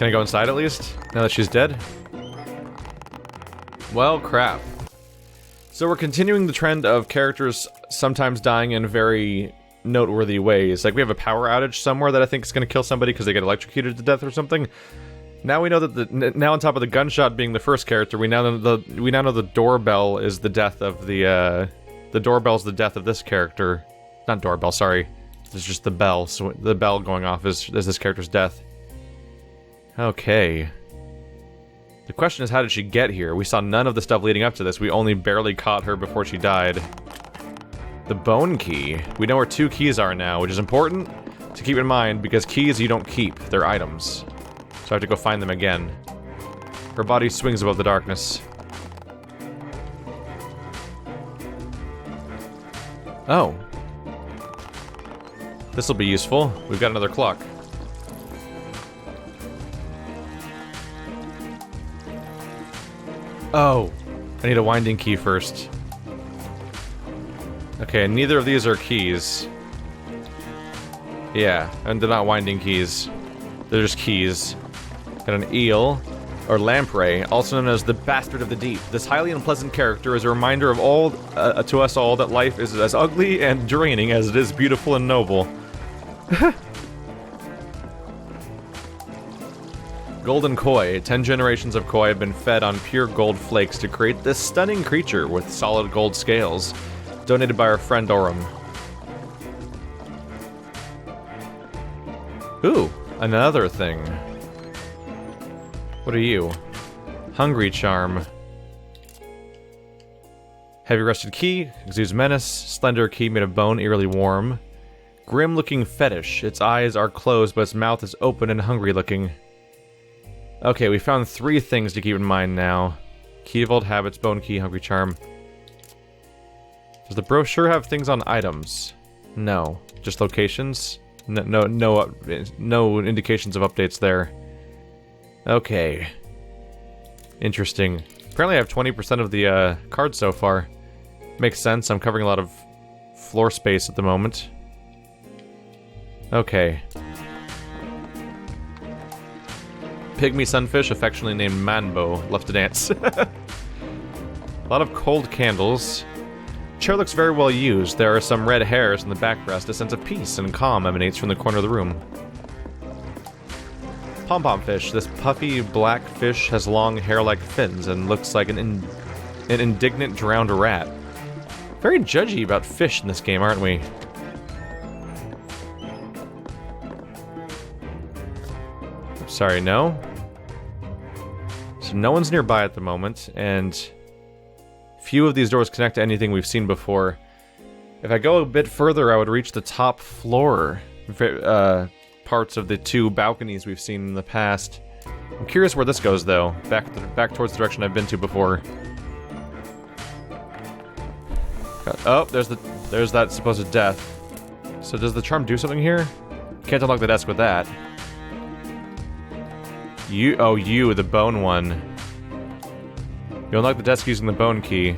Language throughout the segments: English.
Can I go inside at least, now that she's dead? Well, crap. So we're continuing the trend of characters sometimes dying in very noteworthy ways. Like, we have a power outage somewhere that I think is going to kill somebody because they get electrocuted to death or something. Now we know that now on top of the gunshot being the first character, we now know the doorbell is the death of the doorbell's the death of this character. Not doorbell, sorry. It's just the bell. So the bell going off is this character's death. Okay. The question is, how did she get here? We saw none of the stuff leading up to this. We only barely caught her before she died. The bone key. We know where 2 keys are now, which is important to keep in mind because keys you don't keep. They're items. So I have to go find them again. Her body swings above the darkness. Oh. This'll be useful. We've got another clock. Oh. I need a winding key first. Okay, neither of these are keys. Yeah, and they're not winding keys. They're just keys. Got an eel, or lamprey, also known as the Bastard of the Deep. This highly unpleasant character is a reminder of all, to us all, that life is as ugly and draining as it is beautiful and noble. Golden koi. 10 generations of koi have been fed on pure gold flakes to create this stunning creature with solid gold scales. Donated by our friend Orum. Ooh, another thing. What are you? Hungry charm. Heavy rusted key, exudes menace. Slender key made of bone, eerily warm. Grim looking fetish. Its eyes are closed, but its mouth is open and hungry looking. Okay, we found 3 things to keep in mind now. Key of old habits, bone key, hungry charm. Does the brochure have things on items? No. Just locations? No indications of updates there. Okay. Interesting. Apparently I have 20% of the cards so far. Makes sense, I'm covering a lot of floor space at the moment. Okay. Pygmy sunfish, affectionately named Manbo, left to dance. A lot of cold candles. Chair looks very well used. There are some red hairs in the backrest. A sense of peace and calm emanates from the corner of the room. Pom-pom fish. This puffy black fish has long hair like fins and looks like an indignant drowned rat. Very judgy about fish in this game, aren't we? Sorry, no? So no one's nearby at the moment, and few of these doors connect to anything we've seen before. If I go a bit further, I would reach the top floor parts of the 2 balconies we've seen in the past. I'm curious where this goes, though. Back towards the direction I've been to before. Oh, there's that supposed death. So does the charm do something here? Can't unlock the desk with that. You, the bone one. You unlock the desk using the bone key.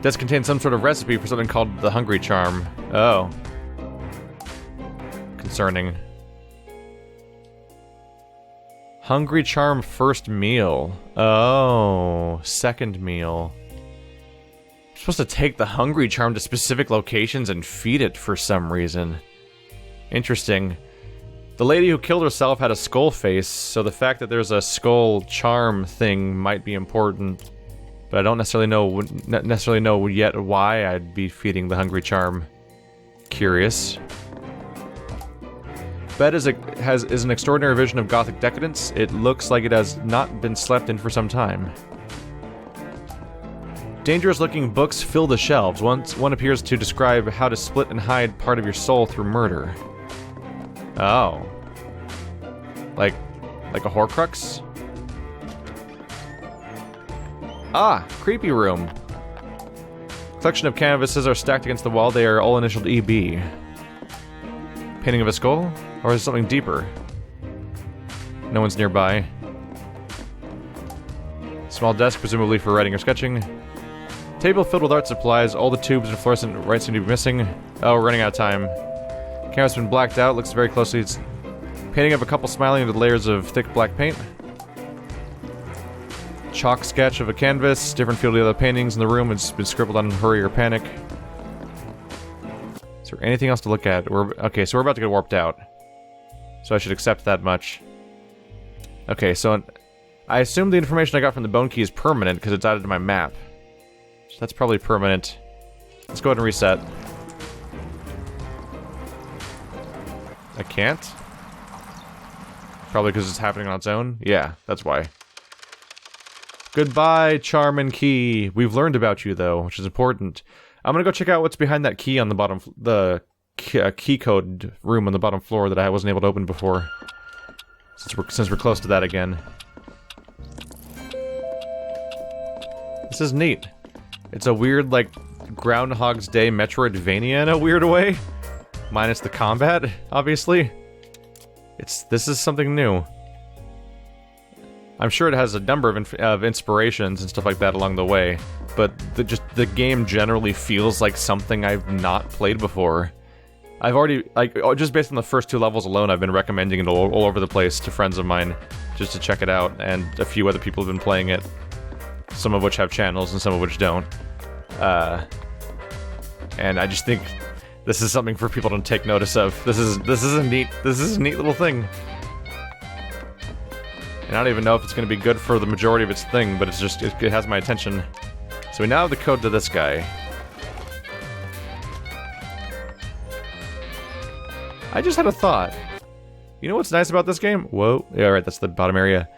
Desk contains some sort of recipe for something called the hungry charm. Oh. Concerning. Hungry charm first meal. Oh, second meal. I'm supposed to take the hungry charm to specific locations and feed it for some reason. Interesting. The lady who killed herself had a skull face, so the fact that there's a skull charm thing might be important. But I don't necessarily know yet why I'd be feeding the hungry charm. Curious. Bed is an extraordinary vision of gothic decadence. It looks like it has not been slept in for some time. Dangerous-looking books fill the shelves. One appears to describe how to split and hide part of your soul through murder. Oh. Like a Horcrux? Ah, creepy room. Collection of canvases are stacked against the wall. They are all initialed EB. Painting of a skull? Or is it something deeper? No one's nearby. Small desk, presumably for writing or sketching. Table filled with art supplies. All the tubes and fluorescent lights seem to be missing. Oh, we're running out of time. Canvas has been blacked out, looks very closely. It's painting of a couple smiling into layers of thick black paint. Chalk sketch of a canvas, different field of the other paintings in the room. It's been scribbled on hurry or panic. Is there anything else to look at? Okay, so we're about to get warped out. So I should accept that much. Okay, so I assume the information I got from the bone key is permanent because it's added to my map. So that's probably permanent. Let's go ahead and reset. I can't? Probably because it's happening on its own? Yeah, that's why. Goodbye, charm and key. We've learned about you, though, which is important. I'm gonna go check out what's behind that key on the bottom, the key code room on the bottom floor that I wasn't able to open before. Since we're close to that again. This is neat. It's a weird, like, Groundhog's Day Metroidvania in a weird way. Minus the combat, obviously. This is something new. I'm sure it has a number of inspirations and stuff like that along the way, but the game generally feels like something I've not played before. I've already, like, just based on the first 2 levels alone, I've been recommending it all over the place to friends of mine, just to check it out, and a few other people have been playing it, some of which have channels and some of which don't. And I just think this is something for people to take notice of. This is a neat little thing. And I don't even know if it's going to be good for the majority of its thing, but it has my attention. So we now have the code to this guy. I just had a thought. You know what's nice about this game? Whoa. Yeah, right, that's the bottom area.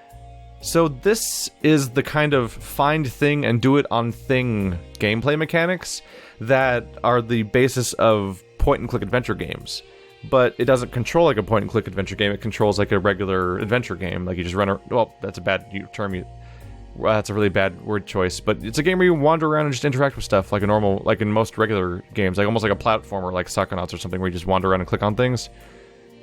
So this is the kind of find thing and do it on thing gameplay mechanics that are the basis of point-and-click adventure games. But it doesn't control like a point-and-click adventure game, it controls like a regular adventure game. Like you just run around, well, that's a bad term, that's a really bad word choice, but it's a game where you wander around and just interact with stuff like a normal, like in most regular games, like almost like a platformer like Psychonauts or something where you just wander around and click on things.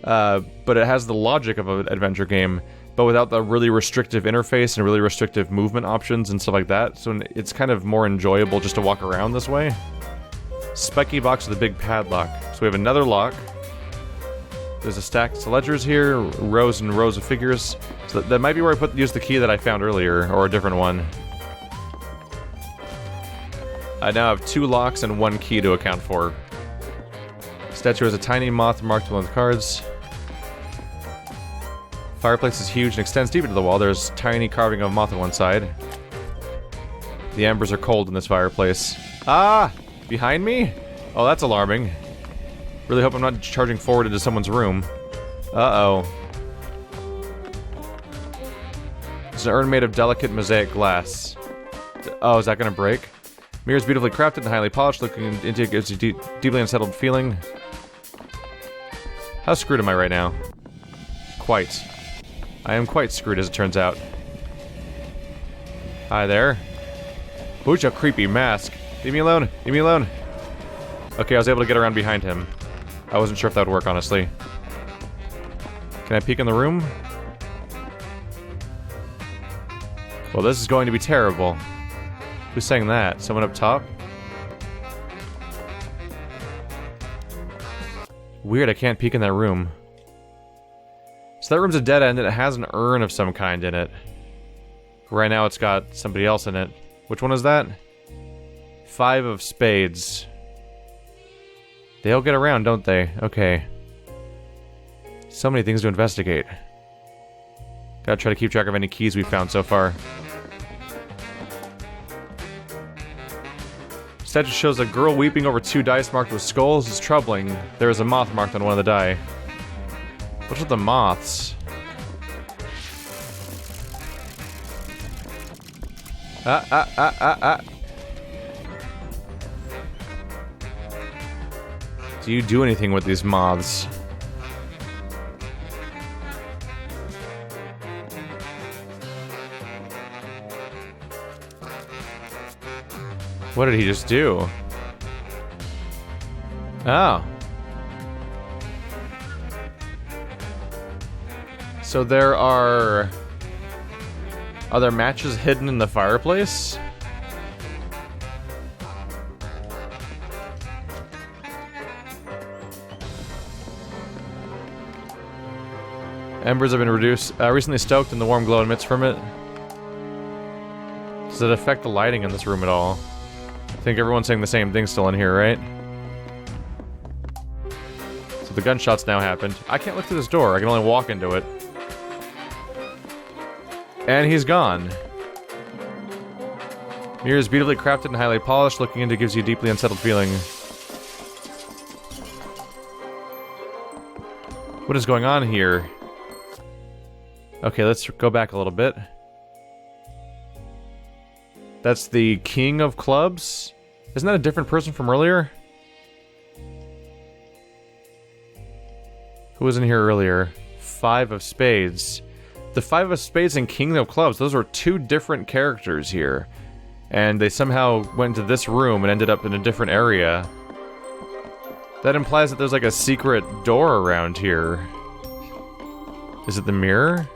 But it has the logic of an adventure game, but without the really restrictive interface and really restrictive movement options and stuff like that, so it's kind of more enjoyable just to walk around this way. Spiky box with a big padlock. So we have another lock. There's a stack of ledgers here, rows and rows of figures. So that might be where I use the key that I found earlier, or a different one. I now have 2 locks and 1 key to account for. Statue has a tiny moth marked with cards. Fireplace is huge and extends deep into the wall. There's tiny carving of a moth on one side. The embers are cold in this fireplace. Ah! Behind me? Oh, that's alarming. Really hope I'm not charging forward into someone's room. Uh-oh. It's an urn made of delicate mosaic glass. Oh, is that gonna break? Mirror's beautifully crafted and highly polished, looking into it gives you deeply unsettled feeling. How screwed am I right now? Quite. I am quite screwed, as it turns out. Hi there. Who's your creepy mask? Leave me alone! Leave me alone! Okay, I was able to get around behind him. I wasn't sure if that would work, honestly. Can I peek in the room? Well, this is going to be terrible. Who's saying that? Someone up top? Weird, I can't peek in that room. So that room's a dead end and it has an urn of some kind in it. Right now it's got somebody else in it. Which one is that? 5 of spades. They all get around, don't they? Okay. So many things to investigate. Gotta try to keep track of any keys we've found so far. Statue shows a girl weeping over 2 dice marked with skulls. It's troubling. There is a moth marked on one of the die. What's with the moths? Do you do anything with these moths? What did he just do? Oh. So there are other matches hidden in the fireplace? Embers have been recently stoked and the warm glow emits from it. Does it affect the lighting in this room at all? I think everyone's saying the same thing still in here, right? So the gunshots now happened. I can't look through this door, I can only walk into it. And he's gone. Mirror is beautifully crafted and highly polished. Looking into gives you a deeply unsettled feeling. What is going on here? Okay, let's go back a little bit. That's the King of Clubs? Isn't that a different person from earlier? Who was in here earlier? Five of Spades. The Five of Spades and King of Clubs, those were two different characters here. And they somehow went to this room and ended up in a different area. That implies that there's like a secret door around here. Is it the mirror?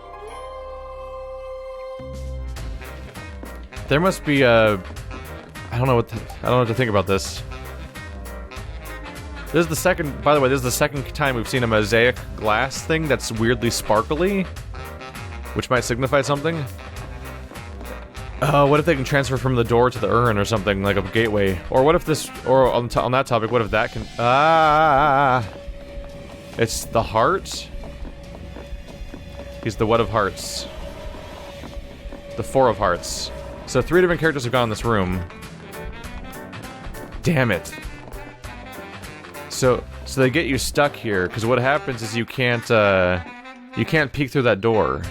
There must be a... I don't know what to think about this. This is the second... By the way, this is the second time we've seen a mosaic glass thing that's weirdly sparkly. Which might signify something. What if they can transfer from the door to the urn or something, like a gateway? Or what if this... Or on that topic, what if that can... It's the heart? He's the what of hearts. The four of hearts. So 3 different characters have gone in this room. Damn it. So they get you stuck here, because what happens is you can't peek through that door.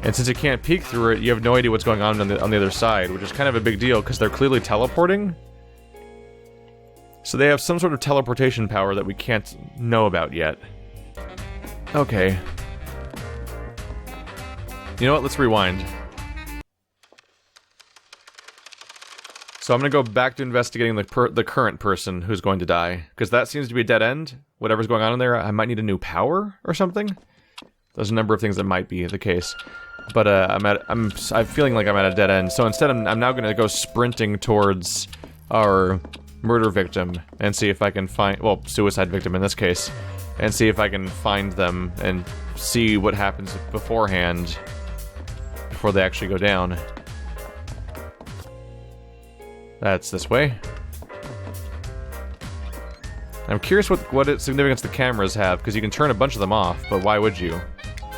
And since you can't peek through it, you have no idea what's going on the other side, which is kind of a big deal, because they're clearly teleporting. So they have some sort of teleportation power that we can't know about yet. Okay. You know what? Let's rewind. So I'm gonna go back to investigating the current person who's going to die, because that seems to be a dead end. Whatever's going on in there, I might need a new power or something. There's a number of things that might be the case. But I'm feeling like I'm at a dead end. So instead, I'm now going to go sprinting towards our murder victim and see if I can find, well, suicide victim in this case, and see if I can find them and see what happens beforehand before they actually go down. That's this way. I'm curious what significance the cameras have, because you can turn a bunch of them off, but why would you?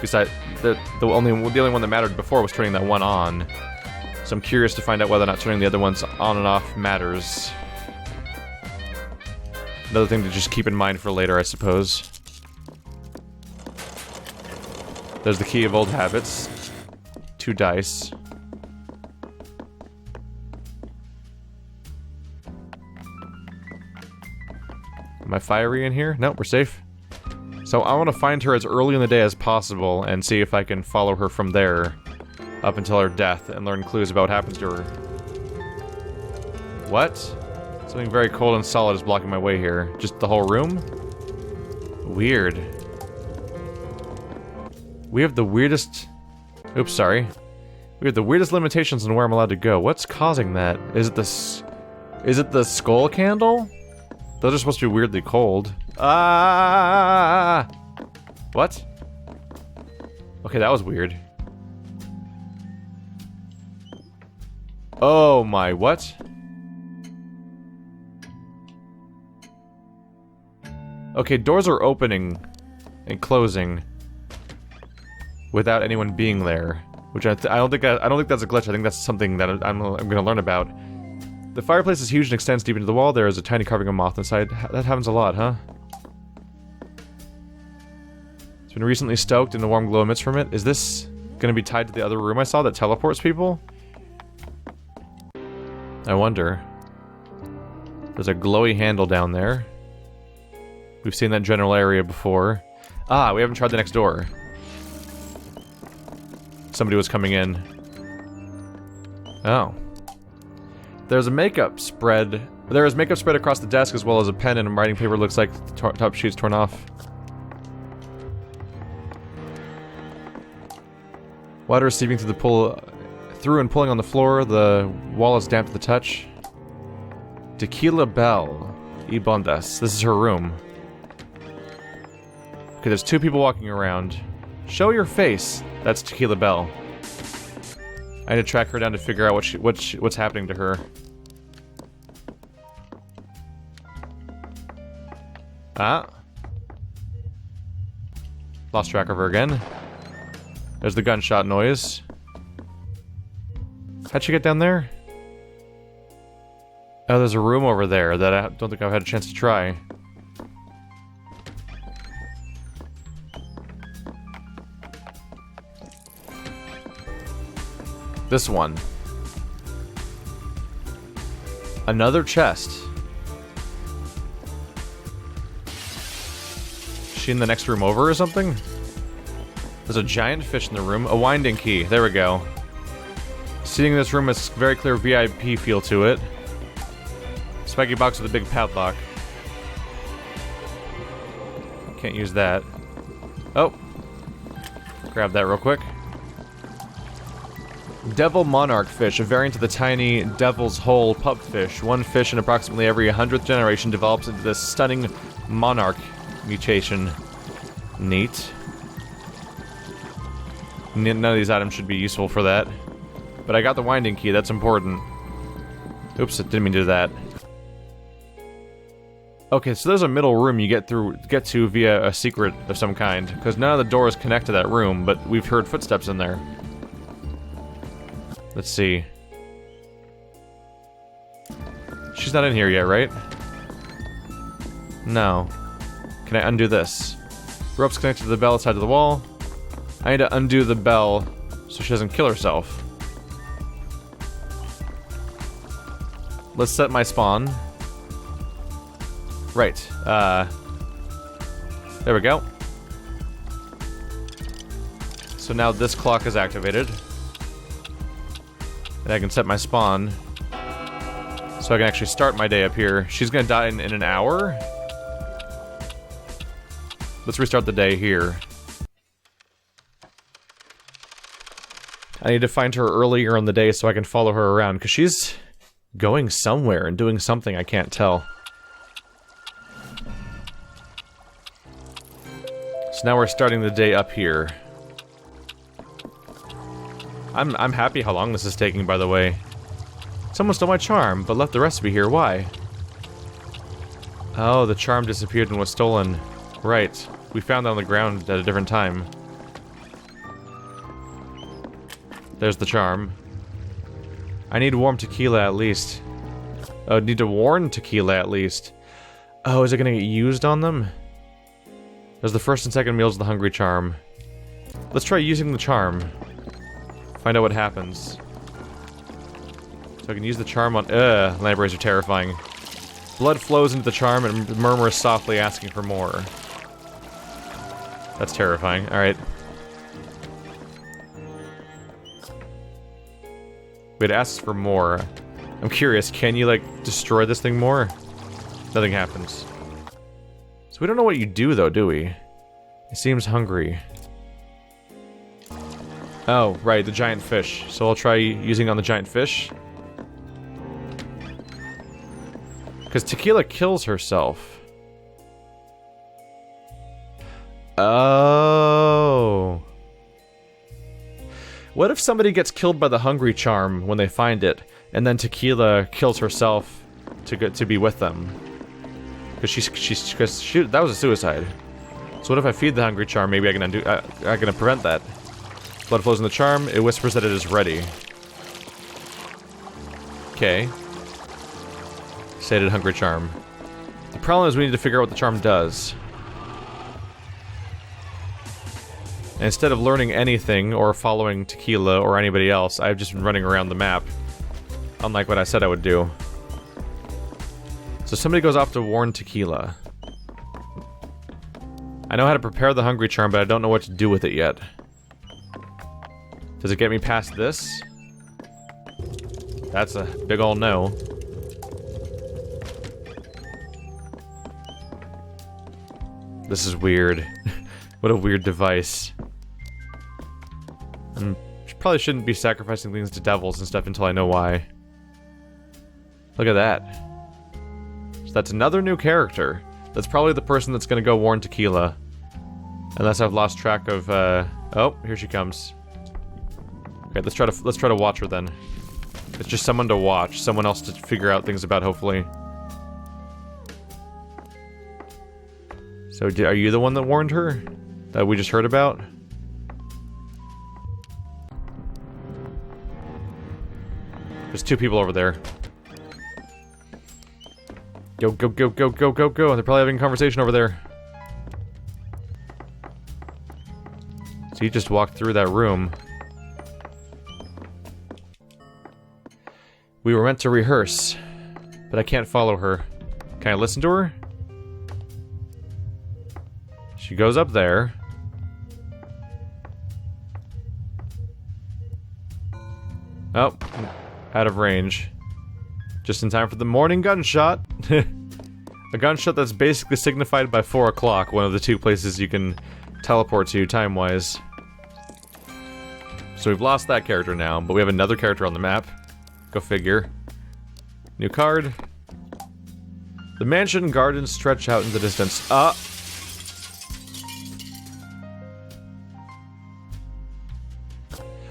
Besides, the only one that mattered before was turning that one on. So I'm curious to find out whether or not turning the other ones on and off matters. Another thing to just keep in mind for later, I suppose. There's the key of old habits. 2 dice. Am I fiery in here? Nope, we're safe. So I want to find her as early in the day as possible and see if I can follow her from there up until her death and learn clues about what happens to her. What? Something very cold and solid is blocking my way here. Just the whole room? Weird. We have the weirdest... Oops, sorry. We have the weirdest limitations on where I'm allowed to go. What's causing that? Is it the skull candle? Those are supposed to be weirdly cold. Ah! What? Okay, that was weird. Oh my, what? Okay, doors are opening and closing without anyone being there, which I don't think that's a glitch. I think that's something that I'm going to learn about. The fireplace is huge and extends deep into the wall. There is a tiny carving of moth inside. That happens a lot, huh? It's been recently stoked and the warm glow emits from it. Is this going to be tied to the other room I saw that teleports people? I wonder. There's a glowy handle down there. We've seen that general area before. Ah, we haven't tried the next door. Somebody was coming in. Oh. There's a makeup spread. There is makeup spread across the desk as well as a pen and writing paper. Looks like the top sheet's torn off. Water is seeping through and pulling on the floor. The wall is damp to the touch. Tequila Bell. Y bondas. This is her room. Okay, there's 2 people walking around. Show your face. That's Tequila Belle. I need to track her down to figure out what's happening to her. Ah. Lost track of her again. There's the gunshot noise. How'd she get down there? Oh, there's a room over there that I don't think I've had a chance to try. This one. Another chest. Is she in the next room over or something? There's a giant fish in the room. A winding key. There we go. Seating in this room has a very clear VIP feel to it. Spiky box with a big padlock. Can't use that. Oh. Grab that real quick. Devil Monarch Fish, a variant of the tiny Devil's Hole pupfish. One fish in approximately every 100th generation develops into this stunning Monarch mutation. Neat. None of these items should be useful for that. But I got the winding key, that's important. Oops, I didn't mean to do that. Okay, so there's a middle room you get to via a secret of some kind, because none of the doors connect to that room, but we've heard footsteps in there. Let's see. She's not in here yet, right? No. Can I undo this? Rope's connected to the bell outside of the wall. I need to undo the bell so she doesn't kill herself. Let's set my spawn. Right. There we go. So now this clock is activated. And I can set my spawn. So I can actually start my day up here. She's gonna die in an hour? Let's restart the day here. I need to find her earlier in the day so I can follow her around, because she's going somewhere and doing something I can't tell. So now we're starting the day up here. I'm happy how long this is taking, by the way. Someone stole my charm, but left the recipe here. Why? Oh, the charm disappeared and was stolen. Right. We found it on the ground at a different time. There's the charm. I need warm tequila at least. Oh, need to warn tequila at least. Oh, is it gonna get used on them? There's the first and second meals of the hungry charm. Let's try using the charm. Find out what happens. So I can use the charm on... lampreys are terrifying. Blood flows into the charm and murmurs softly asking for more. That's terrifying. Alright. It asks for more. I'm curious, can you, like, destroy this thing more? Nothing happens. So we don't know what you do, though, do we? It seems hungry. Oh, right, the giant fish. So I'll try using on the giant fish. Because Tequila kills herself. Oh. What if somebody gets killed by the hungry charm when they find it, and then Tequila kills herself to be with them? Because that was a suicide. So what if I feed the hungry charm? Maybe I can I can prevent that. Blood flows in the charm. It whispers that it is ready. Okay. Sated hungry charm. The problem is we need to figure out what the charm does. And instead of learning anything or following Tequila or anybody else, I've just been running around the map. Unlike what I said I would do. So somebody goes off to warn Tequila. I know how to prepare the hungry charm, but I don't know what to do with it yet. Does it get me past this? That's a big ol' no. This is weird. What a weird device. Probably shouldn't be sacrificing things to devils and stuff until I know why. Look at that. So that's another new character. That's probably the person that's gonna go warn Tequila. Unless I've lost track of, oh, here she comes. Okay, let's try to watch her then. It's just someone to watch, someone else to figure out things about, hopefully. So, are you the one that warned her? That we just heard about? There's two people over there. Go, go, go, go, go, go, go. They're probably having a conversation over there. So he just walked through that room. We were meant to rehearse, but I can't follow her. Can I listen to her? She goes up there. Oh, out of range. Just in time for the morning gunshot. A gunshot that's basically signified by 4 o'clock, one of the two places you can teleport to time-wise. So we've lost that character now, but we have another character on the map. Go figure. New card. The mansion gardens stretch out in the distance.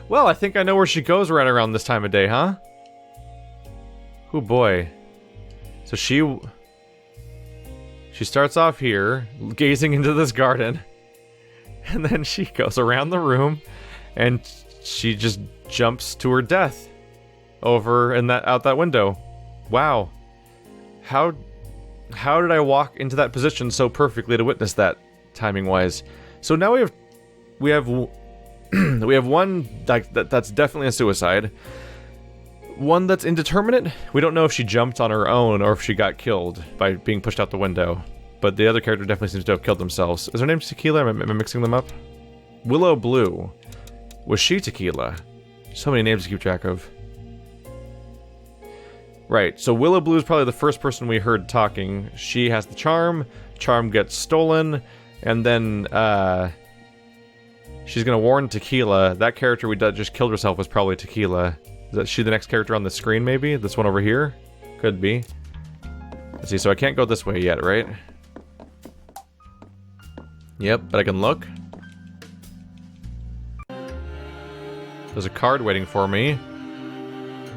Well, I think I know where she goes right around this time of day, huh? Oh boy. So she starts off here, gazing into this garden, and then she goes around the room, and she just jumps to her death over and out that window. Wow. How did I walk into that position so perfectly to witness that, timing-wise? So now we have we have one that's definitely a suicide. One that's indeterminate. We don't know if she jumped on her own or if she got killed by being pushed out the window. But the other character definitely seems to have killed themselves. Is her name Tequila? Am I mixing them up? Willow Blue. Was she Tequila? So many names to keep track of. Right, so Willow Blue is probably the first person we heard talking. She has the charm. Charm gets stolen. And then, she's gonna warn Tequila. That character we just killed herself was probably Tequila. Is she the next character on the screen, maybe? This one over here? Could be. Let's see, so I can't go this way yet, right? Yep, but I can look. There's a card waiting for me.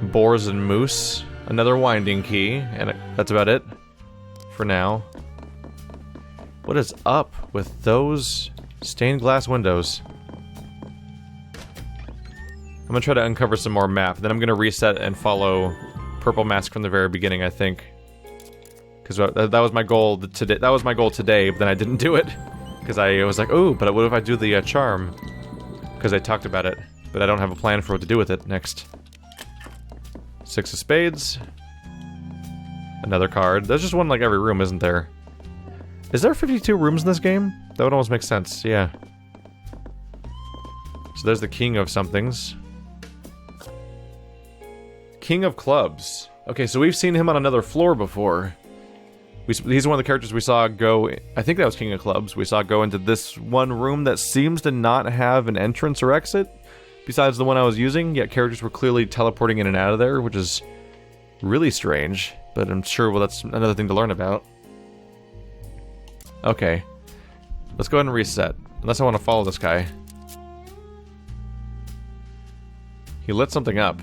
Boars and moose. Another winding key, and that's about it. For now. What is up with those stained glass windows? I'm gonna try to uncover some more map, then I'm gonna reset and follow Purple Mask from the very beginning, I think. Because that was my goal today. That was my goal today, but then I didn't do it. Because I was like, oh, but what if I do the charm? Because I talked about it, but I don't have a plan for what to do with it next. 6 of spades. Another card. There's just one like every room, isn't there? Is there 52 rooms in this game? That would almost make sense, yeah. So there's the king of somethings. King of clubs. Okay, so we've seen him on another floor before. He's one of the characters we saw go... I think that was King of Clubs. We saw go into this one room that seems to not have an entrance or exit. Besides the one I was using, yet characters were clearly teleporting in and out of there, which is really strange. But I'm sure, well, that's another thing to learn about. Okay. Let's go ahead and reset. Unless I want to follow this guy. He lit something up.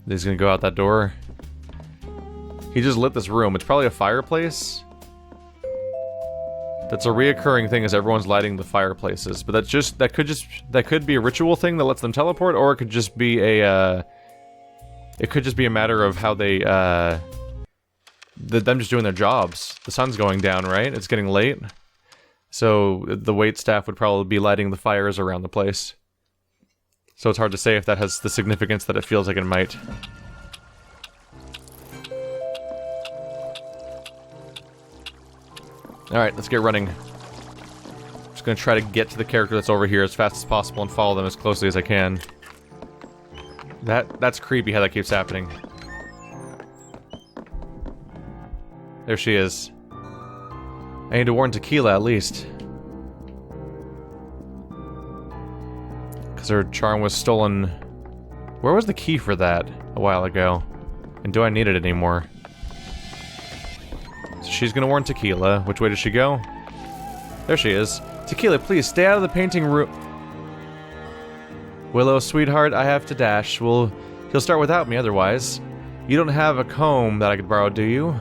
He's gonna go out that door. He just lit this room. It's probably a fireplace. That's a reoccurring thing, is everyone's lighting the fireplaces. But that could be a ritual thing that lets them teleport, or it could just be a matter of how they them just doing their jobs. The sun's going down, right? It's getting late. So the wait staff would probably be lighting the fires around the place. So it's hard to say if that has the significance that it feels like it might. Alright, let's get running. Just gonna try to get to the character that's over here as fast as possible and follow them as closely as I can. That's creepy how that keeps happening. There she is. I need to warn Tequila at least. Because her charm was stolen. Where was the key for that a while ago? And do I need it anymore? So she's gonna warn Tequila. Which way does she go? There she is. Tequila, please stay out of the painting room. Willow, sweetheart, I have to dash. He'll start without me otherwise. You don't have a comb that I could borrow, do you?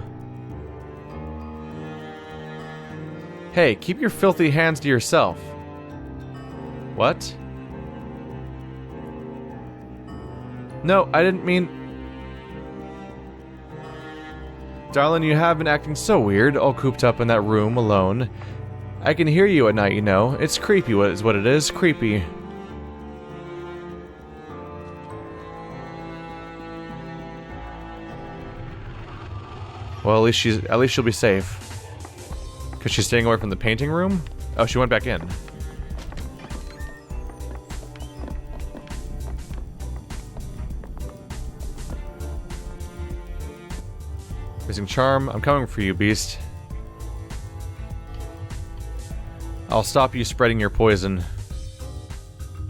Hey, keep your filthy hands to yourself. What? No, I didn't mean... Darling, you have been acting so weird, all cooped up in that room, alone. I can hear you at night, you know. It's creepy, is what it is. Creepy. Well, at least she'll be safe. Because she's staying away from the painting room? Oh, she went back in. Missing charm. I'm coming for you, beast. I'll stop you spreading your poison.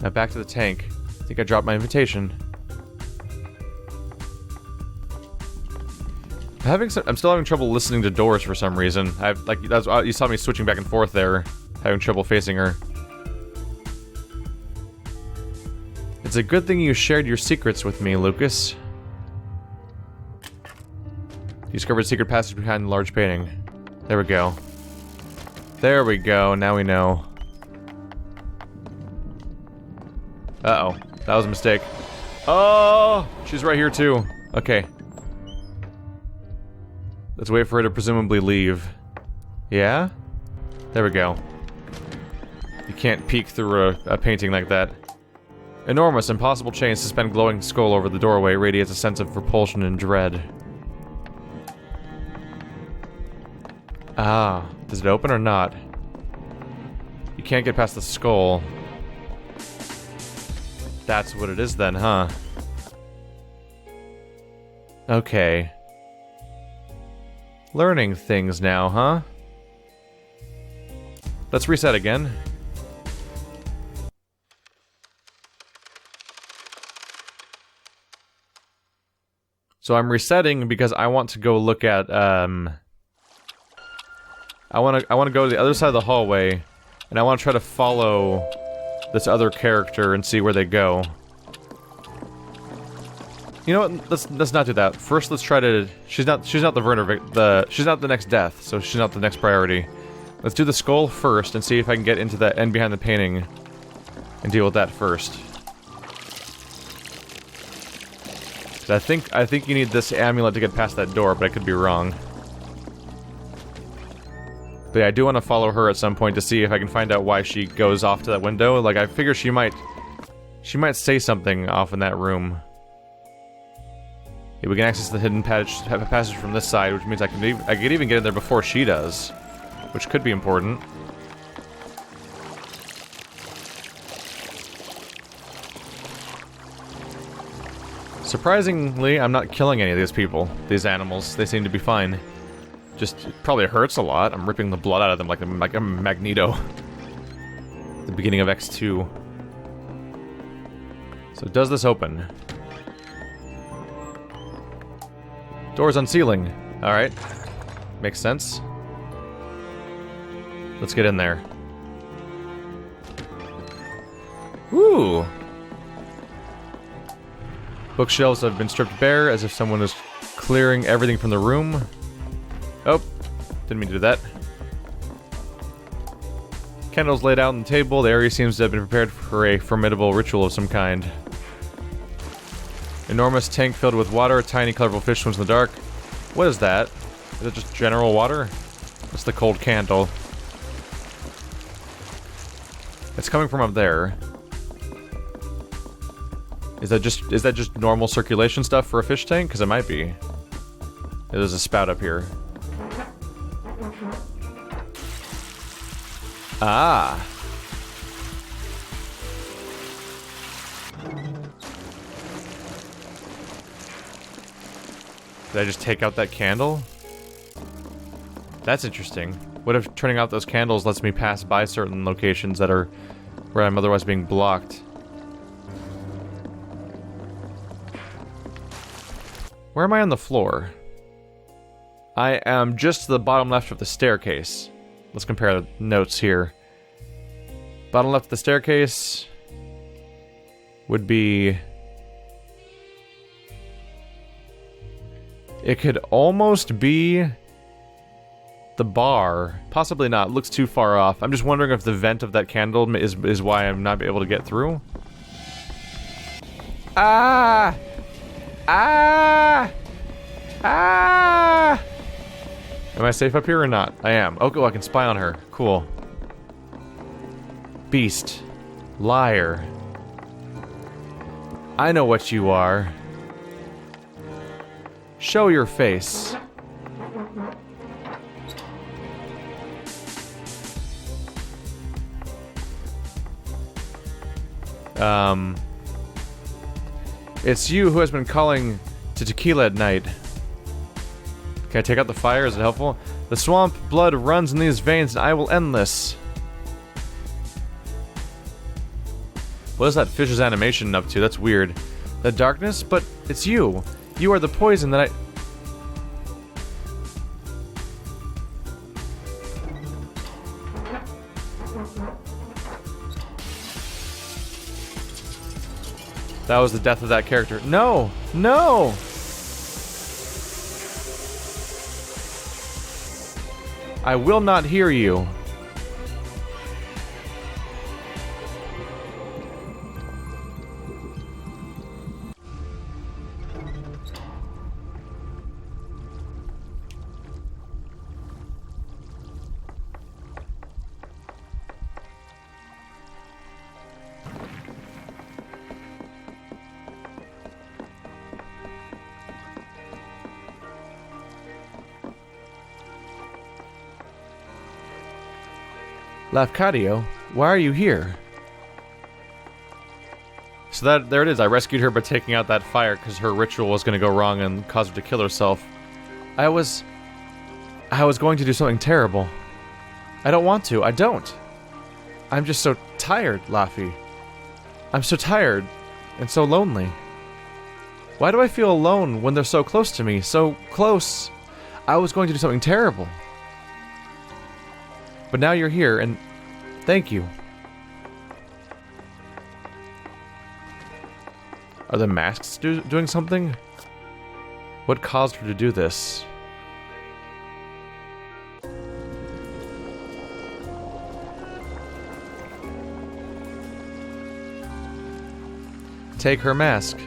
Now back to the tank. I think I dropped my invitation. I'm still having trouble listening to doors for some reason. You saw me switching back and forth there, having trouble facing her. It's a good thing you shared your secrets with me, Lucas. You discovered a secret passage behind the large painting. There we go. There we go, now we know. Uh-oh, that was a mistake. Oh, she's right here too. Okay. Let's wait for her to presumably leave. Yeah? There we go. You can't peek through a painting like that. Enormous, impossible chain suspend glowing skull over the doorway radiates a sense of repulsion and dread. Ah, does it open or not? You can't get past the skull. That's what it is then, huh? Okay. Learning things now, huh? Let's reset again. So I'm resetting because I want to go look at, I want to go to the other side of the hallway, and I want to try to follow this other character and see where they go. You know what? Let's not do that. First, let's try to. She's not the she's not the next death, so she's not the next priority. Let's do the skull first and see if I can get into that end behind the painting and deal with that first. I think you need this amulet to get past that door, but I could be wrong. But yeah, I do want to follow her at some point to see if I can find out why she goes off to that window. Like, I figure she might say something off in that room. Yeah, we can access the hidden passage from this side, which means I could even get in there before she does, which could be important. Surprisingly, I'm not killing any of these people, these animals. They seem to be fine. Just, it probably hurts a lot. I'm ripping the blood out of them like a Magneto. At the beginning of X2. So does this open? Doors unsealing. Alright. Makes sense. Let's get in there. Ooh! Bookshelves have been stripped bare as if someone was clearing everything from the room. Oh, didn't mean to do that. Candles laid out on the table. The area seems to have been prepared for a formidable ritual of some kind. Enormous tank filled with water. Tiny colorful fish swims in the dark. What is that? Is it just general water? It's the cold candle. It's coming from up there. Is that just normal circulation stuff for a fish tank? Because it might be. There's a spout up here. Ah. Did I just take out that candle? That's interesting. What if turning out those candles lets me pass by certain locations that are where I'm otherwise being blocked? Where am I on the floor? I am just to the bottom left of the staircase. Let's compare the notes here. Bottom left of the staircase would be... It could almost be the bar. Possibly not. Looks too far off. I'm just wondering if the vent of that candle is why I'm not able to get through. Ah! Ah! Ah! Am I safe up here or not? I am. Oh, cool, I can spy on her. Cool. Beast. Liar. I know what you are. Show your face. It's you who has been calling to Tequila at night. Can I take out the fire? Is it helpful? The swamp blood runs in these veins and I will end this. What is that fish's animation up to? That's weird. The darkness? But it's you. You are the poison that I... That was the death of that character. No! No! I will not hear you. Lafcadio, why are you here? So there it is. I rescued her by taking out that fire because her ritual was going to go wrong and cause her to kill herself. I was going to do something terrible. I don't want to. I don't. I'm just so tired, Laffy. I'm so tired and so lonely. Why do I feel alone when they're so close to me? So close. I was going to do something terrible. But now you're here, and thank you. Are the masks doing something? What caused her to do this? Take her mask.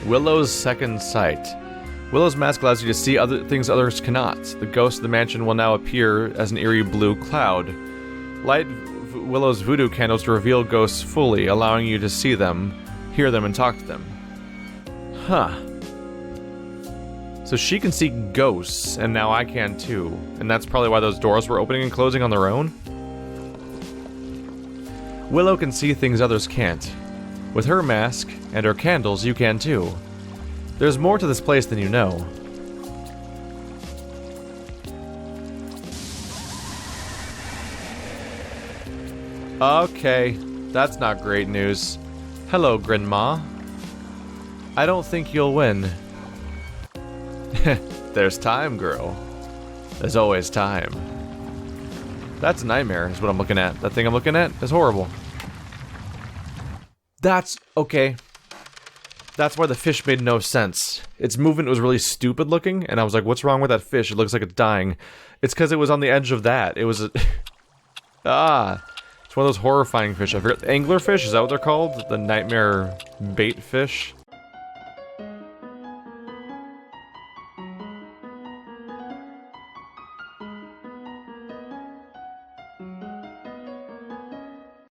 Willow's second sight. Willow's mask allows you to see other things others cannot. The ghost of the mansion will now appear as an eerie blue cloud. Light Willow's voodoo candles to reveal ghosts fully, allowing you to see them, hear them, and talk to them. Huh. So she can see ghosts, and now I can too. And that's probably why those doors were opening and closing on their own? Willow can see things others can't. With her mask and her candles, you can too. There's more to this place than you know. Okay, that's not great news. Hello, Grandma. I don't think you'll win. There's time, girl. There's always time. That's a nightmare, is what I'm looking at. That thing I'm looking at is horrible. That's okay. That's why the fish made no sense. Its movement was really stupid looking, and I was like, what's wrong with that fish? It looks like it's dying. It's because it was on the edge of that. It was a... It's one of those horrifying fish. I forget. Anglerfish, is that what they're called? The nightmare bait fish?